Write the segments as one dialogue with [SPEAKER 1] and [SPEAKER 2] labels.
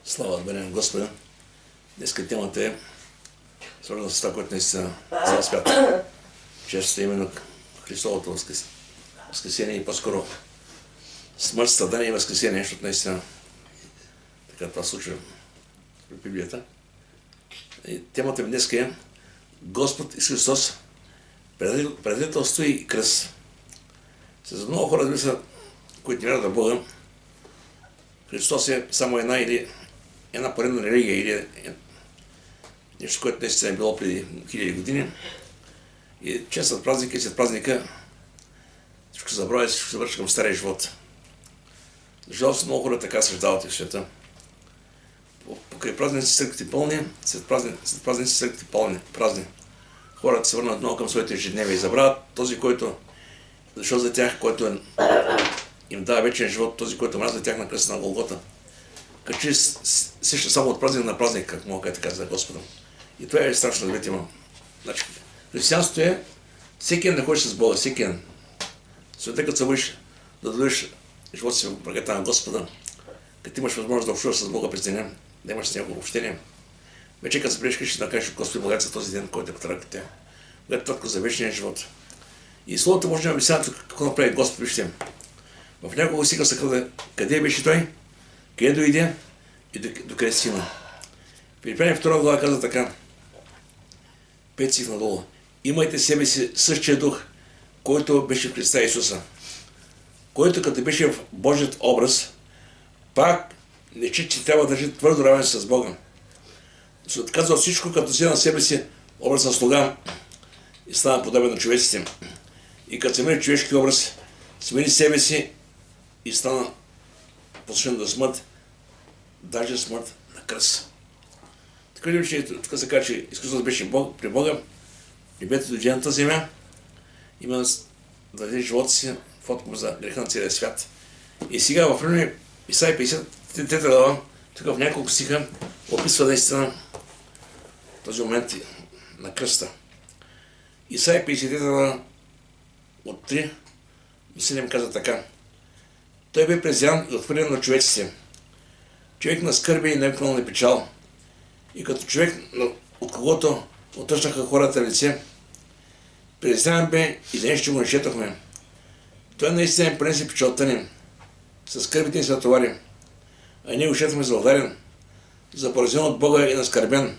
[SPEAKER 1] Слава да бъдем Господа. Днеска темата е свързана с това, което наистина цял свят често именно Христовото възкресение и по-скоро смърт, страдание и възкресение, защото наистина така това случва в Библията. И темата ми днеска е Господ Исус Христос, предателство и кръст. За много хора, разбира се, които не вярват в Бога, Христос е само една или една поредна религия или нещо, което наистина е било преди хиляди години. И чест след празника и след празника всичко се забравя и всичко се върши към стария живот. Жалост, много хора така съждават и в света. Покрай празници църквите пълни, след празници църквите празни. Хората се върнат много към своите ежедневия и забравят този, който дошъл за тях, който им дава вечен живот, този, който мразва тях на кръста на Голгота. Качи сеща само от празник на празник, как мога да кажа за Господа. И това е страшно да видите има. Значи, християнството е всеки ден да ходиш с Бога, всеки ден. Света, като се вършиш да дадеш живота си в ръката на Господа, като имаш възможност да общуваш с Бога през деня, да имаш с Него общение. Вече като се приеш ще накажеш Господи благодаря за този ден, който е потръгнат те. Когато това за вечния живот. И Словото може да обяснява какво направи Господ, вижте. В няколко стиха се казва къде беше Той, къде дойде и докъде стигна. Филипяни 2 глава казва така, 5 стих надолу. Имайте себе си същия дух, който беше в Христа Исуса, който като беше в Божият образ, пак не че трябва да държи твърдо равенство с Бога. Се отказва всичко, като си на себе си образ на слуга и стана подобен на човеците. И като се мери човешки образ, смени себе си и стана послушен до смърт, даже смърт на кръст. Така ли, че тук се казва, че Христос беше при Бога, небето дойде на тази земя, има да даде живота си в откуп за греха на целия свят. И сега в време Исаия 53 глава, тук в няколко стиха описва наистина този момент на кръста. Исаия 53 глава от 3 до 7 казва така. Той бе презрян и отхвърлен на човеците. Човек на скърби и навикнал на печал. И като човек, от когото отръщаха хората лице, презрян бе и за нещо го не четохме. Той наистина пренесе печалта ни. Със скърбите ни се натовари. А ние го четохме за ударен, за поразен от Бога и наскърбен.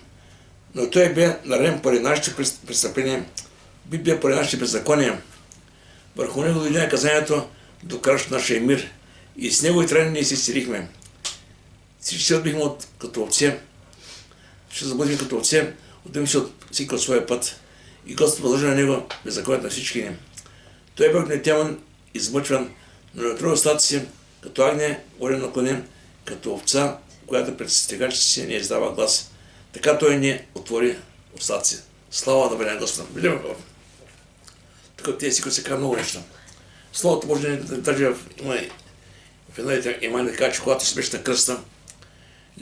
[SPEAKER 1] Но той бе нареден поради нашите престъпления, бе поради нашите беззакония. Върху него дойде наказанието до кращ нашия мир. И с него и трайно ние се изцелихме. Всички се отбихме като овце. Ще заблудим като овце, отбихме се от всеки от своя път. И Господ възложи на него беззаконието на всички ни. Той бе огнетяван, измъчван, но не отвори устата си, като агне, орен на коне, като овца, която пред стегачите си не издава глас. Така той не отвори устата си. Слава да бъде на Господа. Видим тук от тези си, които се казва много нещо. Словото може да даже в една Евангелие да каже, че когато се беше на кръста,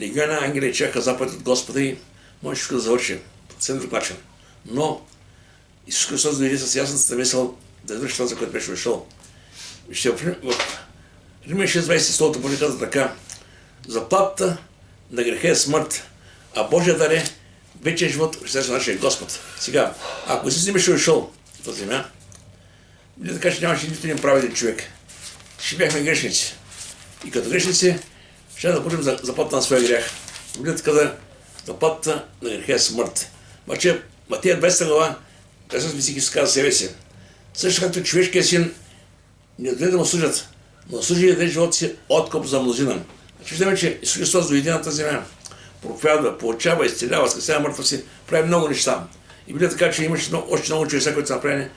[SPEAKER 1] легиона ангели чака заповед от Господа и може всичко да завърши по съвсем друг начин. Но Исус Христос дойде с ясната мисъл да завърши това, за което беше дошъл. Вижте, в Римляни 6:20 Словото Божие казва така. Заплатата на греха е смърт, а Божия дар е вечен живот в сърцето на нашия Господ. Сега, ако Исус не беше дошъл в тази земя, да така, че нямаше нито един праведен човек. Ще бяхме грешници. И като грешници, ще да получим заплата на своя грях. Библията каза, заплата на греха е смърт. Обаче, Матея 20 глава, Христос Месих Исус каза себе си. Също както човешкият син не дойде да му служат, но служи да даде живота си откуп за мнозина. Виждаме, че Исус Христос дойде на тази земя, проповядва, получава, изцелява, възкресява мъртва си, прави много неща. И Библията така, че имаше още много чудеса, които са направени,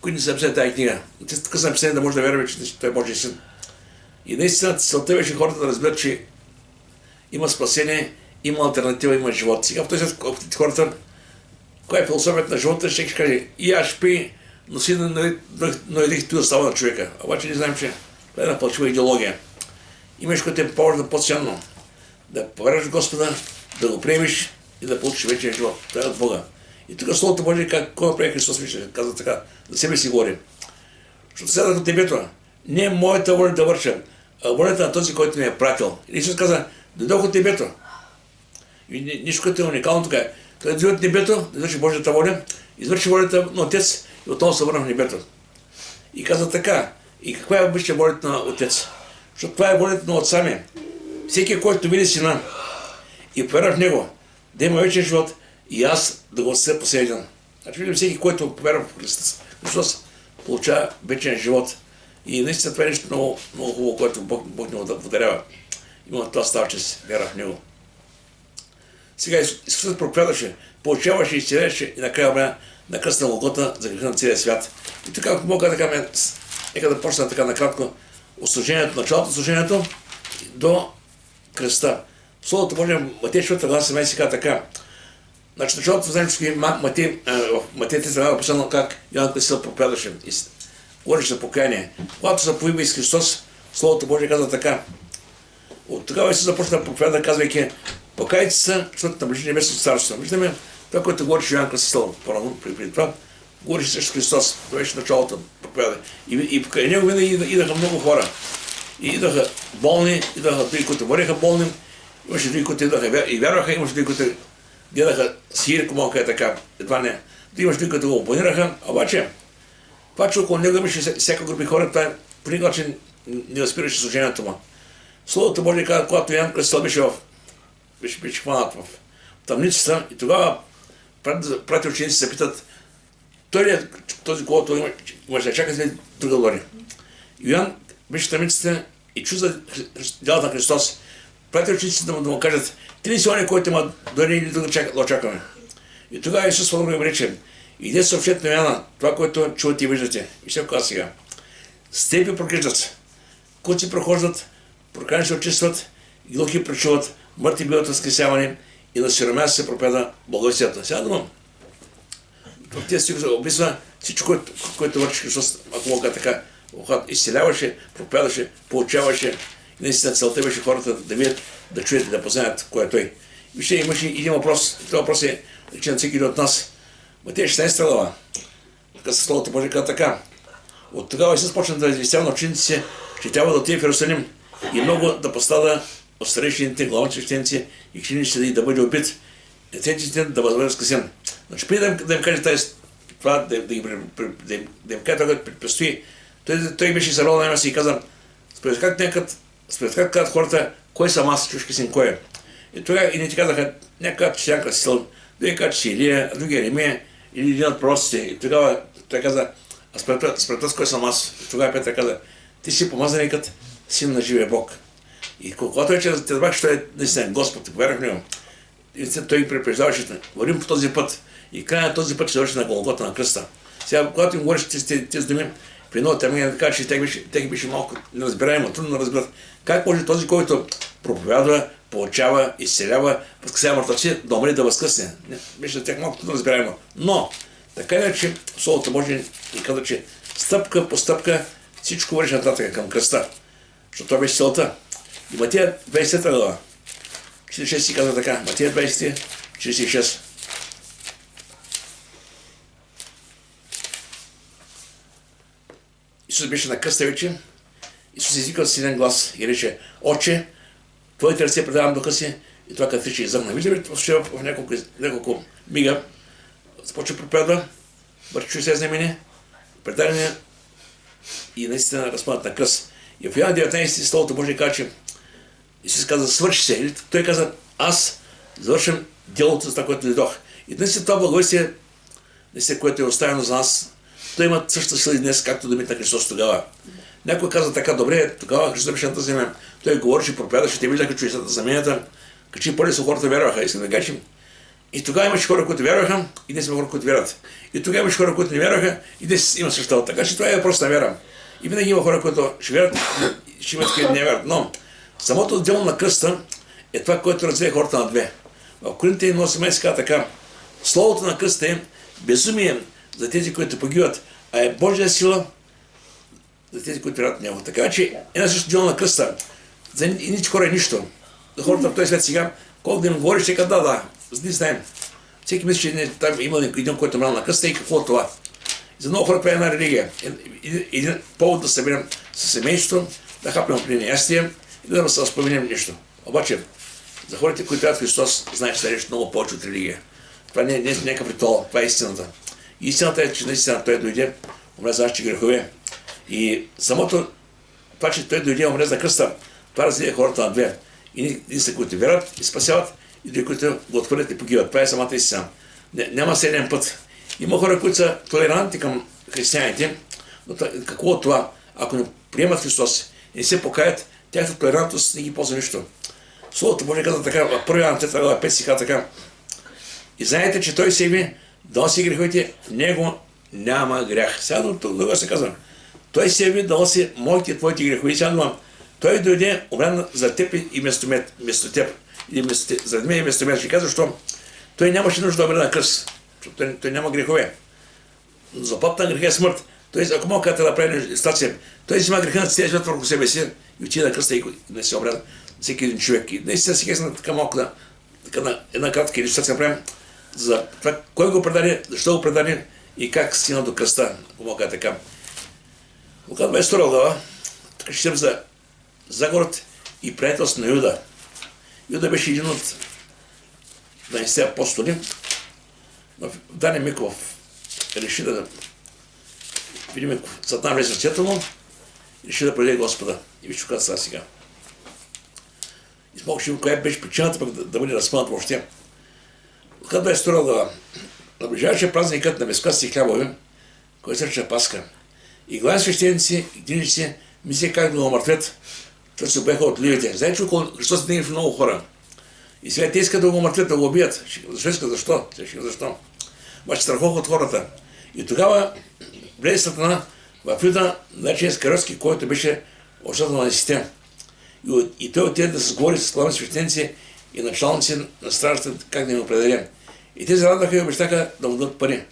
[SPEAKER 1] които не са написали тази книга. Така са написани да може да вярваме, че той е Божия син. И наистина целта беше хората да разберат, че има спасение, има алтернатива, има живот. Сега в този свят хората, коя е философията на живота, ще каже, и аз шпи, но си наредих ти остава на човека. Обаче не знаем, че това е една фалшива идеология. Имаш, което е по-важно, по-ценно. Да повярваш в Господа, да го приемеш и да получиш вечен живот. Това е от Бога. И тук Словото Божие, какво направи Христос, казва така, за себе си говори. Защото седнах от небето, не е моята воля да върша, а волята на този, който ме е пратил. И Исус каза, дойдох от небето, И нищо като е уникално така. Той е от небето, да извърши Божията воля, извърши волята на Отец и отново се върна в небето. И каза така, и каква е обича волята на Отец? Защото това е волята на Отца ми. Всеки, който види Сина и повярва в Него, да има вечен живот и аз да го съдя последния ден. Значи видим всеки, който повярва в Христос, получава вечен живот. И наистина това е нещо много, много хубаво, което Бог ни подарява. Има това става, че си вяра в Него. Сега Исусът проповядваше, получаваше, изцеляваше и накрая време на кръста на Голгота за греха на целия свят. И така, ако мога така, нека да почна така накратко от служението, началото на служението до кръста. В Словото Божие, Матей 4 глава 17 се казва така. Значи началото знаем, че Матей 3 глава описано как Йоан Кръстител проповядваше. Говореше за покаяние. Когато се появи из Христос, Словото Божие казва така. От тогава Исус започна да проповядва, казвайки: покайте се, защото наближи небесното царство. Виждаме това, което говореше Йоан Кръстител по-рано, преди това, говореше срещу Христос. Това беше началото на проповядване. И покрай него винаги идваха много хора. И идваха болни, идваха други, които вървяха болни, имаше други, които идваха и вярваха, имаше други, които гледаха сир, малко е така. Едва не. Имаше други, които го опонираха, обаче това, че около него имаше всяка група хора, това по никакъв начин не възпираше служението му. Словото Божие казва, когато Йоан Кръстител беше хванат в тъмницата и тогава прати ученици се питат: той ли е този, който имаше да чака след друга лори? Йоан беше в тъмницата и чу за делата на Христос. Прати учениците да му кажат: ти ли си оня, който има дори или друга да очакваме? И тогава Исус по-добре им рече: идете съобщете на Йоана това, което чувате и виждате. И ще казва сега: слепи прокаждат, куци прохождат, прокажени се очистват, глухи пречуват, мъртви биват възкресявани и на сиромя се проповяда благовестието. Сега думам. В тези стихове описва всичко, което върши Христос, ако мога така, изцеляваше, проповядаше, получаваше. И наистина целта беше хората да видят, да чуят и да познаят кой е Той. Вижте, имаше един въпрос. Това въпрос е на всеки един от нас. Матей 16 глава. Така със Словото Божие казва така. От тогава Исус почна да известява на учениците, че трябва да отиде в Йерусалим и много да пострада от старейшините, главните свещеници и книжниците и да бъде убит. И третия ден да бъде възкресен. Значи, преди да им каже това, да им каже това, което предстои, той беше зарал на място и каза: според как казват хората, кой съм аз, чушки син, кой е? И тогава и не ти казаха, някакъв че Йоан Кръстител, други казват, че Илия, други Еремия или един от пророците. И тогава той каза: а според това, кой съм аз? И тогава Петър каза: ти си помазаникът, син на живия Бог. И когато вече те разбрах, че той е наистина Господ, повярвах в него, и той ги предупреждаваше: вървим по този път. И края на този път ще завърши на Голгота, на кръста. Сега, когато им говориш тези думи, при много термини да кажа, че те беше малко неразбираемо, трудно да разберат. Как може този, който проповядва, получава, изцелява, възкресява мъртвеци, да умре да възкръсне? Беше за тях малко трудно разбираемо. Но, така е, че Словото Божие ни казва, че стъпка по стъпка всичко върши нататък към кръста. Защото това беше целта. И Матея 20 глава, 46 си казва така. Матея 20, 46. Исус беше на кръста вече. Исус извика с един глас и рече: Отче, Твоите ръце предавам духа си. И това като рече изъгна. Виждаме в няколко мига започва проповядва, върши се знамение, предадение и наистина разпънат на кръст. И в Йоан 19 Словото Божие казва, че Исус каза: свърши се. Или той каза: аз завършим делото за това, което дойдох. И наистина това благовестие, което е оставено за нас, той има същата сила и днес, както думите на Христос тогава. Някой каза така: добре, тогава Христос беше на тази земя. Той говореше, проповядаше, те виждаха чудесата, знаменията, качи по-лесно хората вярваха. Искам да кажем. И тогава имаше хора, които вярваха, и днес има хора, които вярват. И тогава имаше хора, които не вярваха, и днес има същата. Така че това е въпрос на вяра. И винаги има хора, които ще вярват, ще имат такива не вярват. Но самото дело на кръста е това, което разделя хората на две. В Коринтияни 1:18 се казва така: Словото на кръста е безумие за тези, които погиват, а е Божия сила за тези, които вярват в него. Така че една също дело на кръста. За едните хора е нищо. За хората в този свет сега, колко да им говориш, ще казва: да, не знаем. Всеки мисли, че там има един, който е мрал на кръста и какво е това. За много хора това е една религия. Един повод да съберем със семейството, да хапнем при неястие и да се споменем нещо. Обаче, За хората, които вярват в Христос, знаеш, че нещо много повече от религия. Това не е някакъв ритуал, това е истината. Истината е, че наистина Той дойде, умре за нашите грехове. И самото това, че Той дойде, умре за кръста, това разделя хората на две. И са, които вярват и спасяват, и други, които го отхвърлят и погиват. Това е самата истина. Няма седен път. Има хора, които са толерантни към християните, но какво от това? Ако не приемат Христос и не се покаят, тяхната толерантност не ги ползва нищо. Словото Божие казва така, в 1 Йоан 3 глава 5 стиха така. И знаете, че Той се яви да носи греховете, в Него няма грях. Сега друго се казва. Той се яви да носи моите и твоите грехове. Сега думам, Той дойде, умря за теб и вместо теб. Или за мен и вместо мен. Ще казва, защо Той нямаше нужда да умре на кръст. Защото той няма грехове. Заплатата на греха е смърт. Той, ако мога да направи стация, той взима греха на целия живот върху себе си и отиде на кръста и не се умря всеки един човек. И наистина си казвам така малко на една кратка илюстрация направим за това, кой го предаде, защо го предаде и как стигна до кръста, ако мога така. Лука 22 глава, така ще за заговорът и приятелство на Юда. Юда беше един от 12 апостоли, но Дани Миков реши да видим Сатана влезе в сърцето му и реши да предаде Господа. И виж какво казва сега. И смогаше, коя беше причината пък да бъде разпънат въобще. Лука 22 глава. Наближаваше празникът на безкъсти хлябове, който се нарича Пасха. И главни свещеници и книжници мислеха как да го умъртвят, защото се бяха от ливите. Знаете, че около Христос не е много хора. И сега те искат да го умъртвят, да го убият. Защо искат? Защо? Защо? Обаче страхуваха от хората. И тогава влезе Сатана в Юда, значи Искариотски, който беше учител на десетте. И той отиде да се сговори с главни свещеници и началници на стражата, как да им го предаде. И те зарадваха и обещаха да му дадат пари.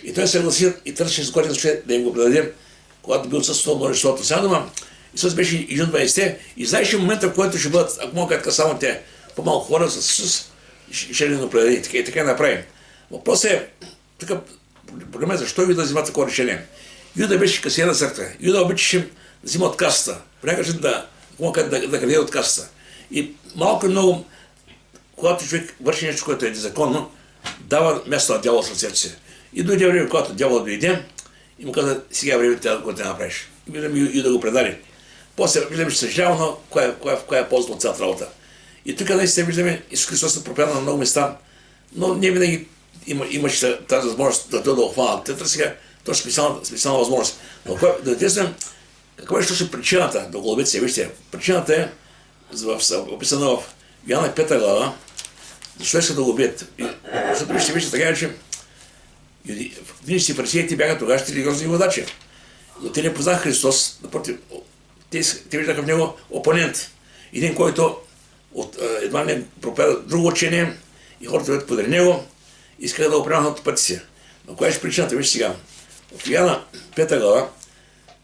[SPEAKER 1] И той се съгласи и търсеше сгоден случай да им го предаде, когато бил отсъствал множеството. Сега дома Исус беше един от 20-те и знаеше момента, в който ще бъдат, ако мога така само те по-малко хора с Исус, ще ли го предаде. И така направим. Въпросът е, тук проблемът е защо Юда взима такова решение. Юда беше касиер на църква. Юда обичаше да взима от касата. Понякога да краде от касата. И малко и много, когато човек върши нещо, което е незаконно, дава място на дявола в сърцето си. И дойде време, когато дявол дойде и му каза, сега време да те направиш. И виждам и да го предаде. После виждаме, че съжалява, но коя е полза от цялата работа. И тук наистина виждаме Исус Христос се проповядва на много места, но не винаги имаше тази възможност да дойде да охванат. Те търсиха точно специална възможност. Но да интересно, каква е точно причината да го убият се? Вижте, причината е описана в Йоанна 5 глава, защо искат да го убият. Защото вижте така, че книжници и фарисеите бяха тогавашните религиозни водачи. Но те не познаха Христос, напротив, те виждаха в него опонент. Един, който едва не проповяда друго учение и хората идват подред него, искаха да опремахнат от пъти си. Но коя е причината? Виж сега. От Йоанна 5 глава,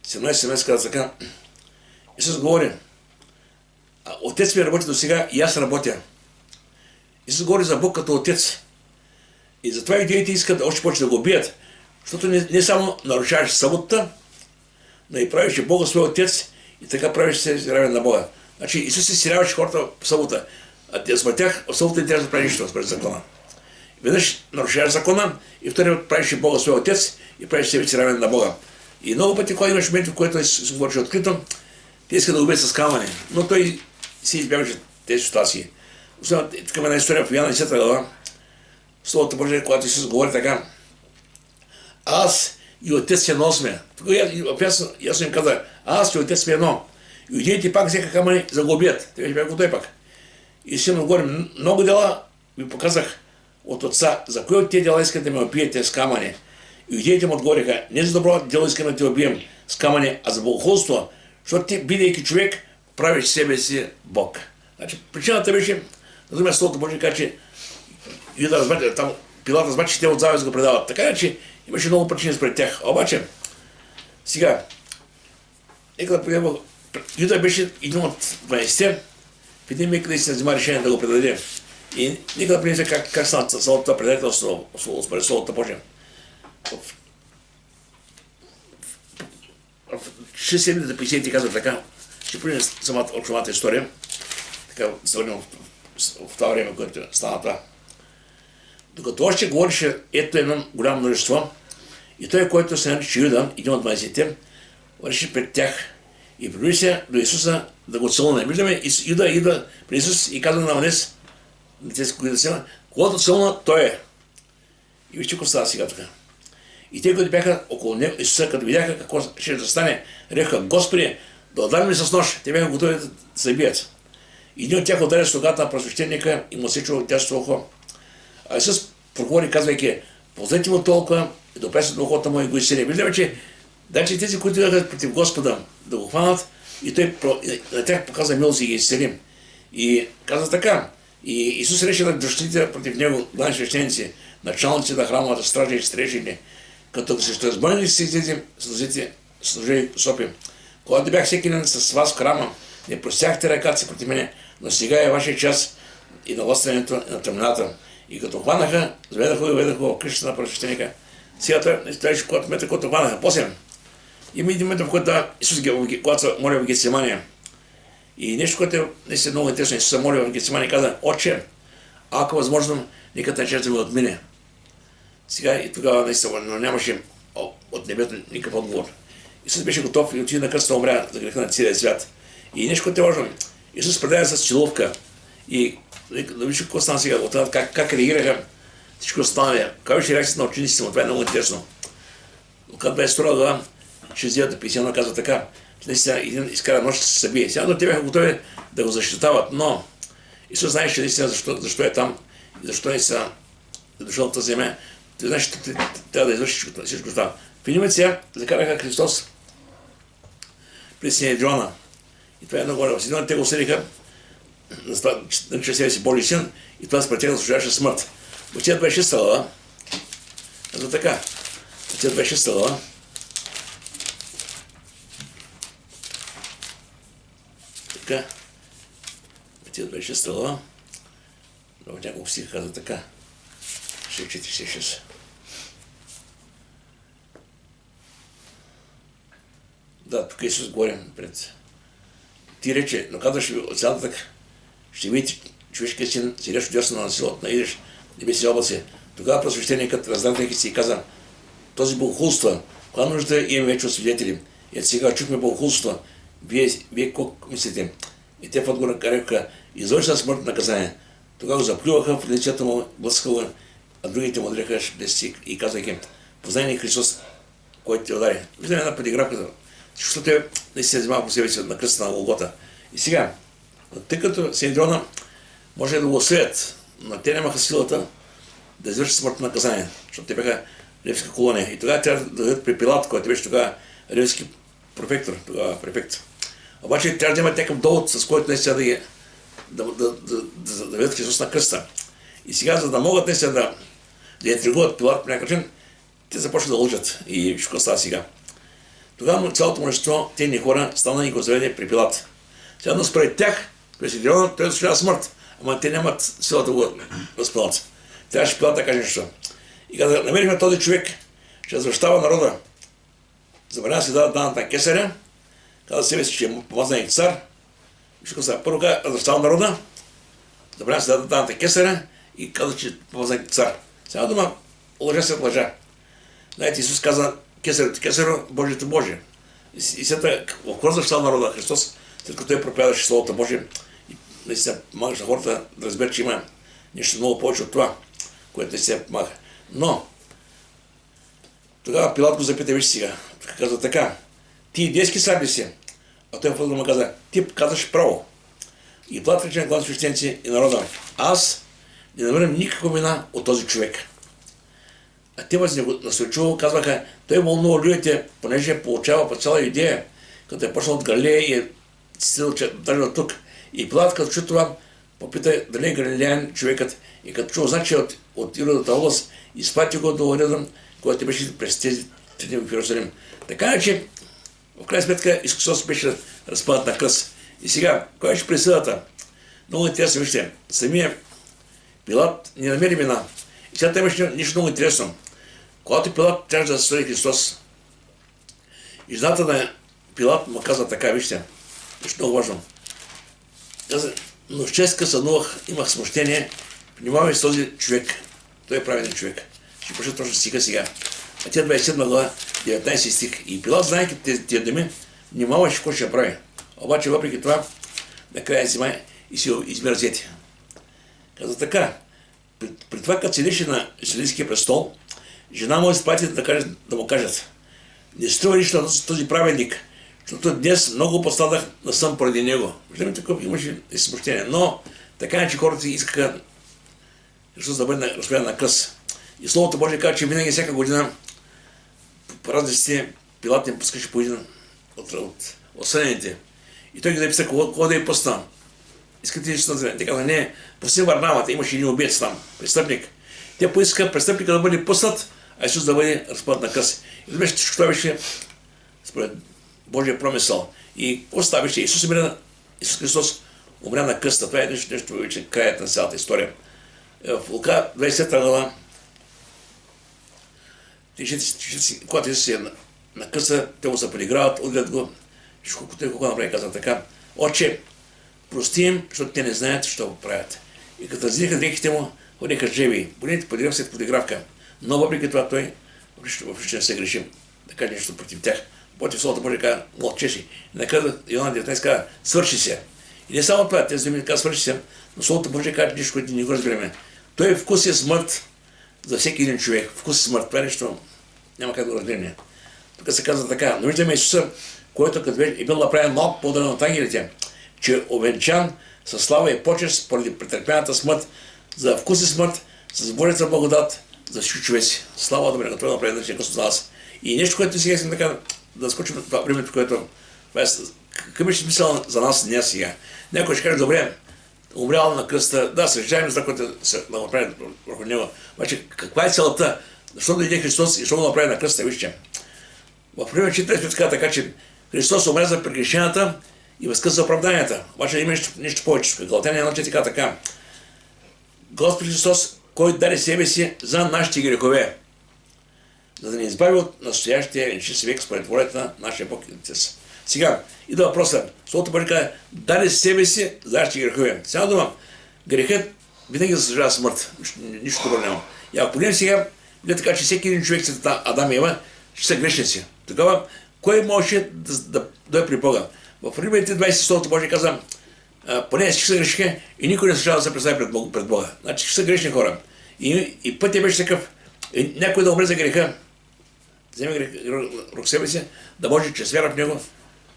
[SPEAKER 1] 17 казва така, Исус говори, Отец ми работи до сега и аз работя. Исус говори за Бог като Отец. И затова идеите искат още повече да го убият, защото не само нарушаваш съботата, но и правиш Бога свой Отец и така правиш се равен на Бога. Значи Исус се сиряваше хората в събота, а те според тях в събота не трябва да прави нищо според закона. Веднъж нарушаваш закона и втори правиш Бога свой Отец и правиш себе си равен на Бога. И много пъти, когато имаш моменти, в които се говориш открито, те искат да го убият с камъни, но той си избягваше тези ситуации. Особено такава една история в Йоанна 10 глава, Словото Божие, когато Исус говори така, аз и Отец се едно сме. Ясно им каза, аз и Отец сме едно. Юдеите пак взеха камъни за да го убият. Те беше той пак. И си му говорим, много дела ви показах от Отца, за кои от тези дела искате да ме убиете с камъни. Юдеите му отговориха, не за добро дело искаме да те убием с камъни, а за богохулство, защото ти, бидейки човек, правиш себе си Бог. Значи, причината беше, на дума Словото Божие каза, че Юда разбрати, там Пилат разбрати, че те от завист го предават. Така че имаше много причини спред тях. Обаче, сега, нека да погледнем, Юда беше един от 12-те, в един миг да се взима решение да го предаде. И нека да погледнем как стана цялото това предателство според Словото Божие. В 6-7-50 казва така, ще погледнем самата история, така се върнем в това време, което стана това. Докато още говореше ето едно голямо множество, и той, който се нарича Юда, един от 20-те, върши пред тях и приближи се до Исуса да го целуне. Виждаме, Юда идва при Исус и казва на Манес, когато целуна, той е. И вижте какво става сега тук. И те, които бяха около него, Исуса, като видяха какво ще да стане, рекаха: Господи, да ударим ли с нож? Те бяха готови да се бият. И един от тях ударя слугата на просвещеника и му се чува от тящото ухо. А Исус проговори, казвайки: ползете му толкова и да опресят ухото му и го изцели. Виждаме, че даче тези, които идваха против Господа да го хванат, и той на тях показа милост и ги изцели. И каза така. И Исус рече на дъщерите против него, главни свещеници, началници на храмовата стража и стрежени, като се ще разбърнали с служили сопи. Когато бях всеки ден с вас в храма, не простяхте ръката си против мене, но сега е вашия час и на лъстването на тъмната. И като хванаха, заведаха и ведаха в къщата на просвещеника. Сега той когато мета, който хванаха. После има един момент, в който Исус, когато се моля в Гетсимания. И нещо, което е наистина много интересно, Исус се моля в Гетсимания и каза: Отче, ако възможно, нека тази черта ми отмине. Сега и тогава наистина нямаше от небето никакъв отговор. Исус беше готов и отиде на кръста да умря за греха на целия свят. И нещо, което е важно, Исус предаде с целувка. И да виж какво стана сега, как реагираха всичко останали. Каква беше реакцията на учениците му, това е много интересно. Когато бе строга глава, 6:51 казва така, че наистина един изкара нощ се събие. Сега те бяха готови да го защитават, но Исус знаеше наистина защо е там и защо е дошъл на тази земя. Той знаеш, че трябва да извърши всичко това. В един момент сега закараха Христос при Синедрона. И това е много голямо. Синедрона те го осъдиха, нарича себе си Божи син, и това спрятяха да служаваше смърт. Отец беше стълъва. Ето така. Отец беше стълъва. Така. Отец беше стълъва. В няколко стиха казва така. 6:46. Да, тук Исус говорим пред. Ти рече, но казваш ви от цялата така, ще видите човешкият син, седящ отдясно на силата, наидеш небесни облаци. Тогава просвещеникът, раздратайки се, и каза: този богохулства, коя нужда имаме вече от свидетели? И сега чухме богохулства, вие какво мислите? И те в отговор рекоха: извършва смъртно наказание. Тогава го заплюваха в лицето му, блъскаха, а другите му дреха и казвайки: познай ни Христос, който те удари. Виждаме една подигравка, защото те не се вземава по себе си на кръста на Голгота. И сега, тъй като Синедрона може да го осъдят, но те нямаха силата да извършат смъртно наказание, защото те бяха римска колония. И тогава трябва да дадат при Пилат, който беше тогава римски префект. Обаче трябва да имат някакъв довод, с който наистина да ведат Христос на кръста. И сега, за да могат наистина да интригуват Пилат по някакъв начин, те започват да лъжат. И всичко става сега. Тогава цялото множество, тези хора, стана и го заведе при Пилат. Сега, но според тях, през Синедрона, той заслужава смърт, ама те нямат сила да го разпълнат. Трябваше Пилат да каже нещо. И каза: намерихме този човек, ще защитава народа. Забранява се да дадат данък на кесаря, каза себе си, че е помазаник цар. Първо каза: защитава народа, забранява се да дадат данък на кесаря и каза, че е помазаник цар. Сега дума, лъжа след лъжа. Знаете, Исус каза: кесарето кесаро, Божието Божие. И сега, какво защитава народа Христос, след като той проповядаше Словото Божие, и наистина помагаш на хората да разберат, че има нещо много повече от това, което не се помага. Но, тогава Пилат го запита: виж сега, казва така: ти идейски цар ли си? А той в отговор му каза: ти казваш право. И Пилат рече на главни свещеници и народа: аз не намерям никаква вина от този човек. А те настойчиво казваха: той вълнува людите, понеже получава по цяла идея, като е почнал от Галилея и е стигнал даже от тук. И Пилат, като чу това, попита дали е галилеян човекът, и като чу значи от Иродата област, изпрати го до Ирода, който беше през тези 3 дни в Иерусалим. Така че, в крайна сметка, Исус беше разпънат на кръст. И сега, кой беше присъдата? Много интересно, вижте, самия Пилат не намери вина. И сега имаше нещо много интересно. Когато Пилат трябваше да съди Христос, и жената на Пилат му каза така: вижте, нещо много важно. Каза: Но в 6 сънувах, имах смущение, внимавай с този човек. Той е праведен човек. Ще прочета точно стиха сега. Матея 27 глава, 19 стих. И Пилат, знаейки тия думи, внимаваше какво ще прави. Обаче въпреки това, накрая взима и си избира взети. Каза така, при това, като седеше на Вселенския престол, жена му изпрати да му кажат: не струва нищо на този праведник, защото днес много пострадах да съм поради него. Виждаме, такова имаше и смущение. Но така, че хората искаха Христос да бъде разпънат на кръст. И Словото Божие казва, че винаги всяка година по празниците Пилат им пускаше по един от осъдените. И той ги записа кого да е пусна. Искате ли да казва, не, пусти Варнавата, имаше един убиец там, престъпник. Те поискаха престъпника да бъде пуснат, а Исус да бъде разпънат на кръст. И това беше според Божия промисъл. И какво ставаше? Исус Христос умря на кръста. Това е нещо вече краят на цялата история. В Лука 20 глава, когато Исус е на кръста, те му се подиграват, отгледат го. Колко направи, казва така: Отче, прости им, защото те не знаят, що го правят. И като раздиха дрехите му, ходиха жеви. Болните подиграв след подигравка. Но въпреки това той въобще не се греши да каже нещо против тях. Против Словото Божие казва: мълчеше. И накрая Йоанна 19 казва: свърши се. И не само това, тези думи казва: свърши се, но Словото Божие казва нещо, което не го разбираме. Той вкус е смърт за всеки един човек. Вкус е смърт. Това нещо няма как да го разбираме. Тук се казва така: но виждаме Исуса, който като е бил направен малко по-дълен от ангелите, че е овенчан със слава и почест поради претърпяната смърт, за вкус и смърт, с Божията благодат за всички човеци. Слава да бъде готова да направи да за нас. И нещо, което сега искам така да скочим това времето, което какъв беше смисъл за нас днес сега. Някой ще каже: добре, умрял на кръста, да, съжаляваме за което се направи върху него. Обаче каква е целта? Защо дойде Христос и защо го направи на кръста? Вижте. В пример 4 така, така, че Христос умря за прегрешенията и възкръсна за оправданията. Обаче има нещо повече. Галатяни 1 така. Господ Христос, който даде себе си за нашите грехове, за да ни избави от настоящия нечист век според волята на нашия Бог и Отец. Сега идва въпроса. Словото Божие казва: даде себе си за нашите грехове. Сега дума, грехът винаги заслужава смърт. Нищо добро няма. И ако погледнем сега, видите така, че всеки един човек след Адам и Ева ще са грешници. Тогава кой може да е при Бога? В Римляните 20 Словото Божие казва: поне всички са грешиха и никой не заслужава да се представи пред Бога. Значи всички са грешни хора. И пътя беше такъв: някой да умре за греха, вземе грех себе си, да може чрез вяра в него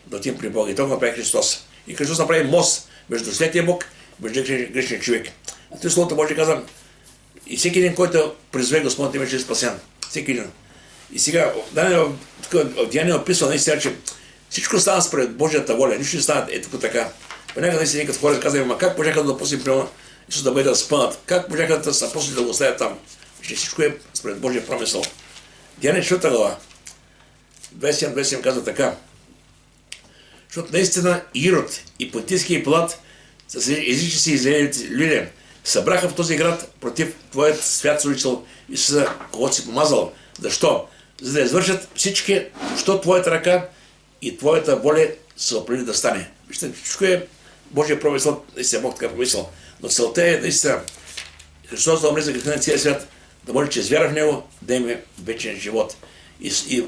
[SPEAKER 1] да отидем при Бога. И това направи Христос. И Христос направи мост между светия Бог и между грешния човек. А това Словото Божие казва: и всеки един, който призове Господа, има ще е спасен. Всеки един. И сега, в Деяния описва наистина, че всичко става според Божията воля. Нищо не става ето така. Понякога наистина като хора казваме: ма как можаха да допуснем прямо Исус да бъде разпънат? Как можаха да са после да го оставят там? Че всичко е според Божия промисъл. Деяния 4 глава, 27 казва така: защото наистина Ирод и Понтийския Пилат с езически излегалите люди събраха в този град против твоят свят служител Исуса, когото си помазал. Защо? За да извършат всички, що твоята ръка и твоята воля са определили да стане. Вижте, всичко е Божия промисъл, наистина Бог така помисъл. Но целта е наистина Христос да умре за греха на целия свят, да може чрез вяра в Него да има вечен живот. И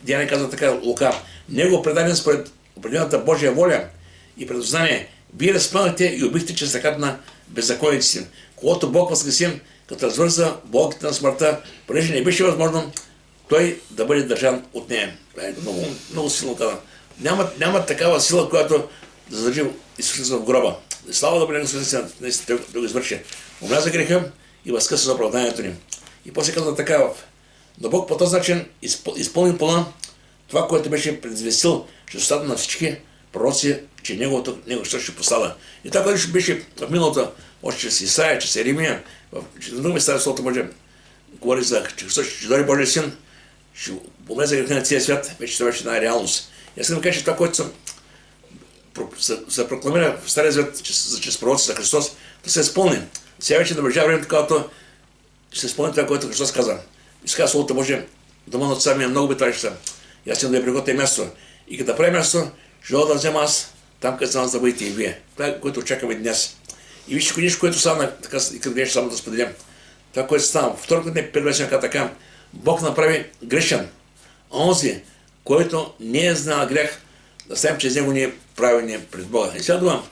[SPEAKER 1] Деяния казва така, Лука: Него предаден според определената Божия воля и предознание, вие разпънахте и убихте чрез ръката на беззаконите си, когато Бог възкреси, като развърза болките на смъртта, понеже не беше възможно той да бъде държан от нея. Това е много, много силно казано. Няма такава сила, която да задържи Исус в гроба. Слава да бъде Господа, да го извърши. Умря за греха и възкръсна за оправданието ни. И после казва така: но Бог по този начин изпълни плана това, което беше предизвестил чрез устата на всички пророци, че Него ще посада. И това, което беше в миналото, още чрез Исаия, чрез Еремия, чрез други места в Словото Божие, говори за, че Христос ще дойде Божия син, ще умре за греха на целия свят, вече това беше една реалност. И аз искам да кажа, че това, което се прокламира в Стария Завет чрез пророци за Христос, да се изпълни. Сега вече наближава времето, когато ще се изпълни това, което Христос каза. И сега Словото Божие: дома на отца ми е много обиталища. И аз искам да я приготвя място. И като направя място, ще да взема аз там, където за нас да бъдете и вие. Това е, което очакваме днес. И вижте нещо, което стана, така искам нещо само да споделям. Това, което стана. Второ ден, первесен така, Бог направи грешен. Онзи, който не е знал грех, да ставим, че из него ние правилни пред Бога. И сега дума,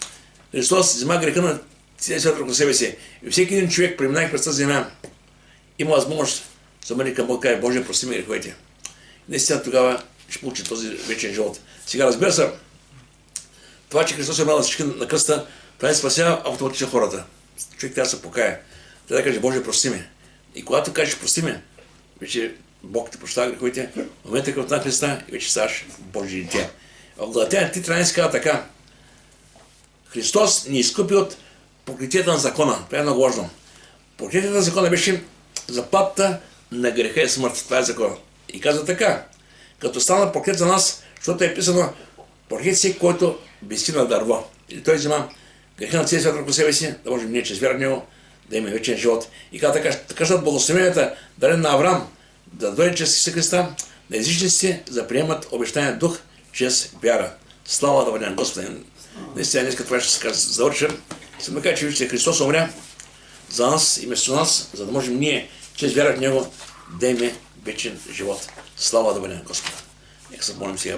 [SPEAKER 1] Христос взема греха на целия свят около себе си. И всеки един човек, преминах през тази земя, има възможност да бъде към Бог, каже, Боже, прости ми греховете. И наистина тогава ще получи този вечен живот. Сега, разбира се, това, че Христос е умрял всички на кръста, това не спасява автоматично хората. Човек трябва да се покая. Трябва да каже, Боже, прости ми. И когато кажеш прости ми, вече Бог те прощава греховете, в момента като на Христа, и вече ставаш Божие дете. В Галатяни 3:13 се казва така. Христос ни изкупи от покритията на закона. Това е много важно. Покритията на закона беше заплатата на греха и смърт. Това е закона. И казва така. Като стана покрит за нас, защото е писано покрит си, който виси на дърво. И той взема греха на целия свят върху себе си, да можем ние, чрез вяра в него, да имаме вечен живот. И казва така ще благословенията, даден на Авраам, да дойде чрез Исуса Христа, на езичниците да приемат обещания дух чрез вяра. Слава да бъде на Господа. Наистина, днес това ще се завършим. Съм да кажа, че вижте, Христос умря за нас и вместо нас, за да можем ние, чрез вяра в него, да имаме вечен живот. Слава да бъде на Господа. Нека се молим сега.